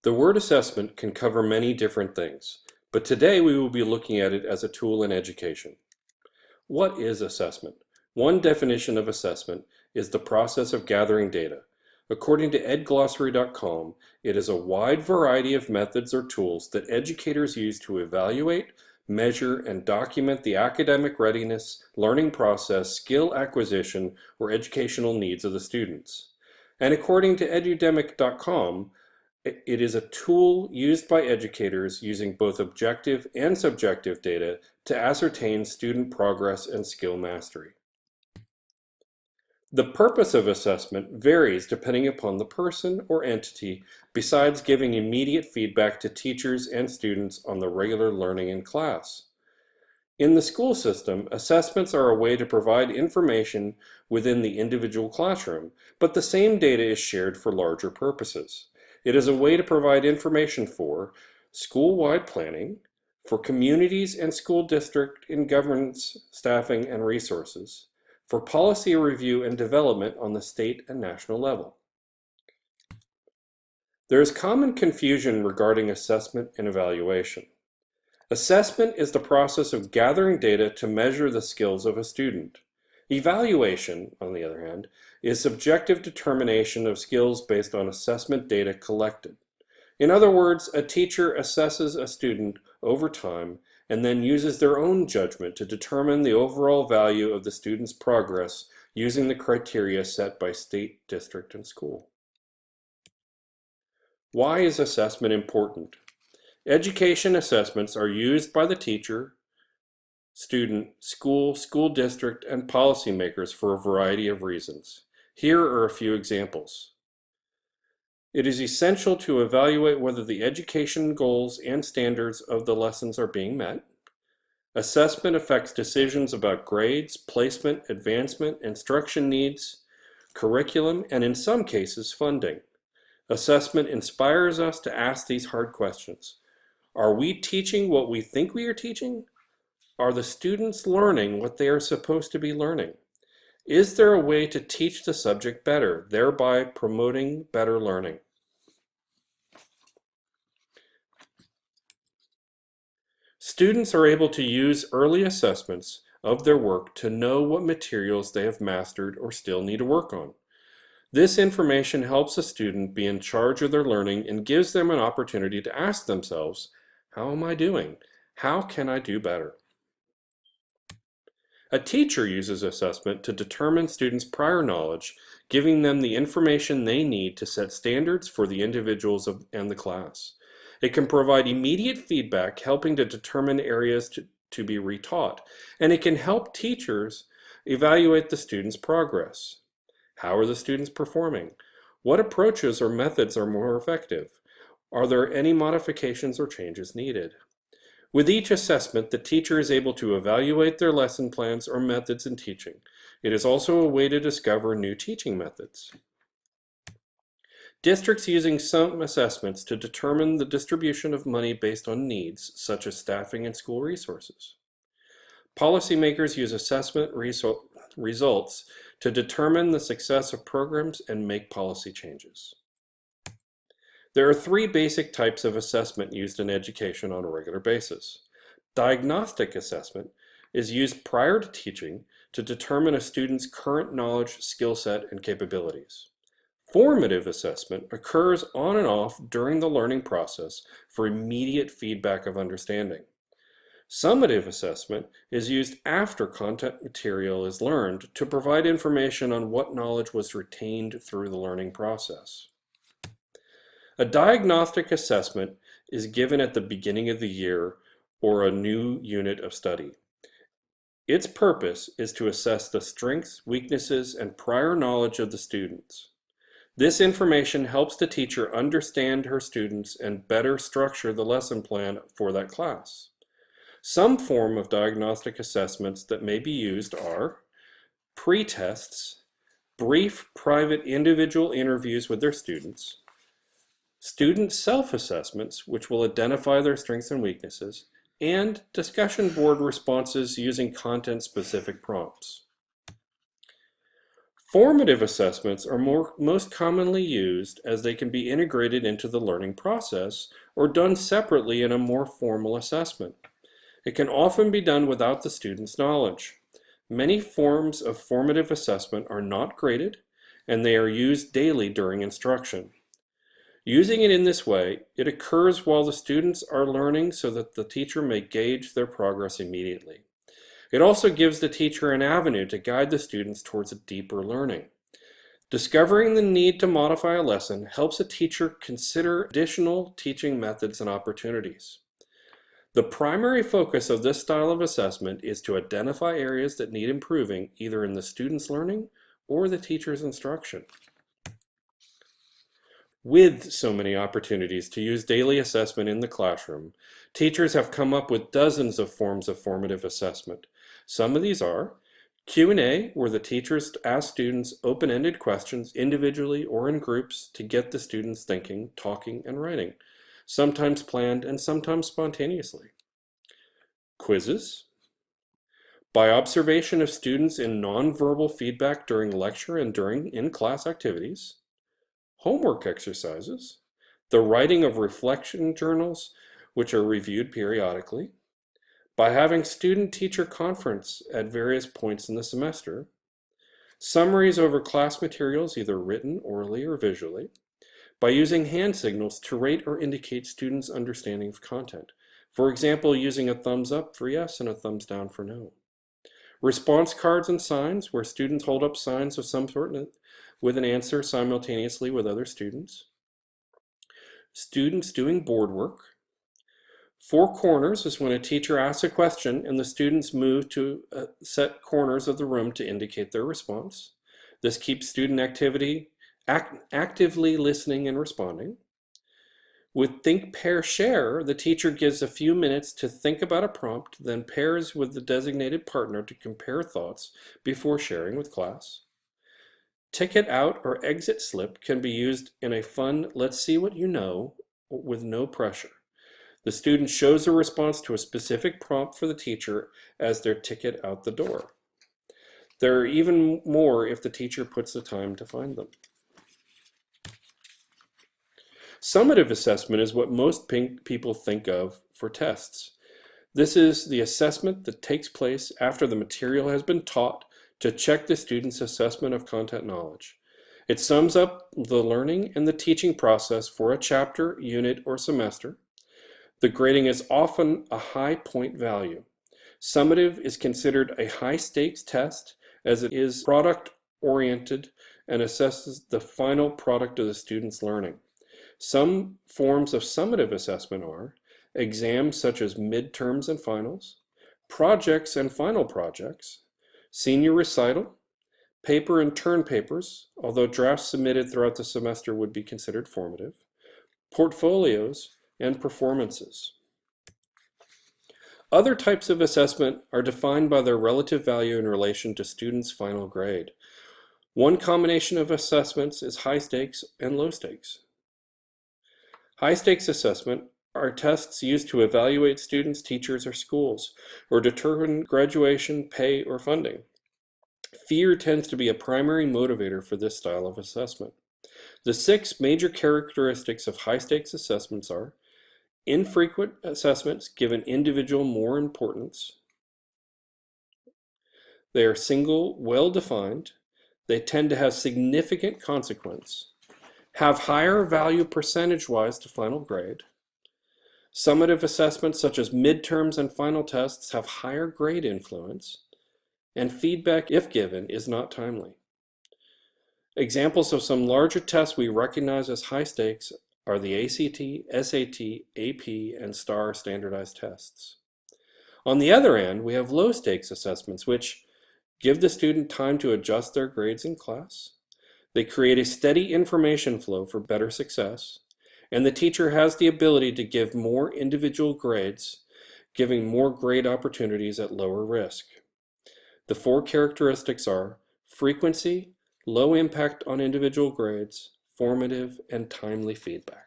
The word assessment can cover many different things, but today we will be looking at it as a tool in education. What is assessment? One definition of assessment is the process of gathering data. According to edglossary.com, it is a wide variety of methods or tools that educators use to evaluate, measure, and document the academic readiness, learning process, skill acquisition, or educational needs of the students. And according to Edudemic.com, it is a tool used by educators using both objective and subjective data to ascertain student progress and skill mastery. The purpose of assessment varies depending upon the person or entity, besides giving immediate feedback to teachers and students on the regular learning in class. In the school system, assessments are a way to provide information within the individual classroom, but the same data is shared for larger purposes. It is a way to provide information for school-wide planning, for communities and school district and governance staffing and resources, for policy review and development on the state and national level. There is common confusion regarding assessment and evaluation. Assessment is the process of gathering data to measure the skills of a student. Evaluation, on the other hand, is subjective determination of skills based on assessment data collected. In other words, a teacher assesses a student over time and then uses their own judgment to determine the overall value of the student's progress using the criteria set by state, district, and school. Why is assessment important? Education assessments are used by the teacher, student, school, school district, and policymakers for a variety of reasons. Here are a few examples. It is essential to evaluate whether the education goals and standards of the lessons are being met. Assessment affects decisions about grades, placement, advancement, instruction needs, curriculum, and in some cases, funding. Assessment inspires us to ask these hard questions. Are we teaching what we think we are teaching? Are the students learning what they are supposed to be learning? Is there a way to teach the subject better, thereby promoting better learning? Students are able to use early assessments of their work to know what materials they have mastered or still need to work on. This information helps a student be in charge of their learning and gives them an opportunity to ask themselves, how am I doing? How can I do better? A teacher uses assessment to determine students' prior knowledge, giving them the information they need to set standards for the individuals and the class. It can provide immediate feedback, helping to determine areas to be retaught, and it can help teachers evaluate the students' progress. How are the students performing? What approaches or methods are more effective? Are there any modifications or changes needed? With each assessment, the teacher is able to evaluate their lesson plans or methods in teaching. It is also a way to discover new teaching methods. Districts using some assessments to determine the distribution of money based on needs, such as staffing and school resources. Policymakers use assessment results to determine the success of programs and make policy changes. There are three basic types of assessment used in education on a regular basis. Diagnostic assessment is used prior to teaching to determine a student's current knowledge, skill set, and capabilities. Formative assessment occurs on and off during the learning process for immediate feedback of understanding. Summative assessment is used after content material is learned to provide information on what knowledge was retained through the learning process. A diagnostic assessment is given at the beginning of the year or a new unit of study. Its purpose is to assess the strengths, weaknesses, and prior knowledge of the students. This information helps the teacher understand her students and better structure the lesson plan for that class. Some form of diagnostic assessments that may be used are pre-tests, brief private individual interviews with their students, student self-assessments, which will identify their strengths and weaknesses, and discussion board responses using content-specific prompts. Formative assessments are most commonly used as they can be integrated into the learning process or done separately in a more formal assessment. It can often be done without the student's knowledge. Many forms of formative assessment are not graded, and they are used daily during instruction. Using it in this way, it occurs while the students are learning so that the teacher may gauge their progress immediately. It also gives the teacher an avenue to guide the students towards a deeper learning. Discovering the need to modify a lesson helps a teacher consider additional teaching methods and opportunities. The primary focus of this style of assessment is to identify areas that need improving either in the student's learning or the teacher's instruction. With so many opportunities to use daily assessment in the classroom, teachers have come up with dozens of forms of formative assessment. Some of these are Q&A, where the teachers ask students open-ended questions individually or in groups to get the students thinking, talking, and writing, sometimes planned and sometimes spontaneously. Quizzes. By observation of students in nonverbal feedback during lecture and during in-class activities. Homework exercises. The writing of reflection journals, which are reviewed periodically. By having student-teacher conference at various points in the semester. Summaries over class materials, either written, orally, or visually. By using hand signals to rate or indicate students' understanding of content. For example, using a thumbs up for yes and a thumbs down for no. Response cards and signs, where students hold up signs of some sort with an answer simultaneously with other students. Students doing board work. Four corners is when a teacher asks a question and the students move to set corners of the room to indicate their response. This keeps student activity actively listening and responding. With Think, Pair, Share, the teacher gives a few minutes to think about a prompt, then pairs with the designated partner to compare thoughts before sharing with class. Ticket out or exit slip can be used in a fun, let's see what you know, with no pressure. The student shows a response to a specific prompt for the teacher as their ticket out the door. There are even more if the teacher puts the time to find them. Summative assessment is what most people think of for tests. This is the assessment that takes place after the material has been taught to check the student's assessment of content knowledge. It sums up the learning and the teaching process for a chapter, unit, or semester. The grading is often a high point value. Summative is considered a high-stakes test as it is product-oriented and assesses the final product of the student's learning. Some forms of summative assessment are exams such as midterms and finals, projects and final projects, senior recital, paper and turn papers, although drafts submitted throughout the semester would be considered formative, portfolios, and performances. Other types of assessment are defined by their relative value in relation to students' final grade. One combination of assessments is high stakes and low stakes. High stakes assessment are tests used to evaluate students, teachers, or schools, or determine graduation, pay, or funding. Fear tends to be a primary motivator for this style of assessment. The 6 major characteristics of high stakes assessments are infrequent assessments give an individual more importance. They are single, well-defined. They tend to have significant consequence. Have higher value percentage-wise to final grade. Summative assessments such as midterms and final tests have higher grade influence. And feedback, if given, is not timely. Examples of some larger tests we recognize as high stakes are the ACT, SAT, AP, and STAR standardized tests. On the other end, we have low stakes assessments which give the student time to adjust their grades in class. They create a steady information flow for better success, and the teacher has the ability to give more individual grades, giving more grade opportunities at lower risk. The 4 characteristics are frequency, low impact on individual grades, formative, and timely feedback.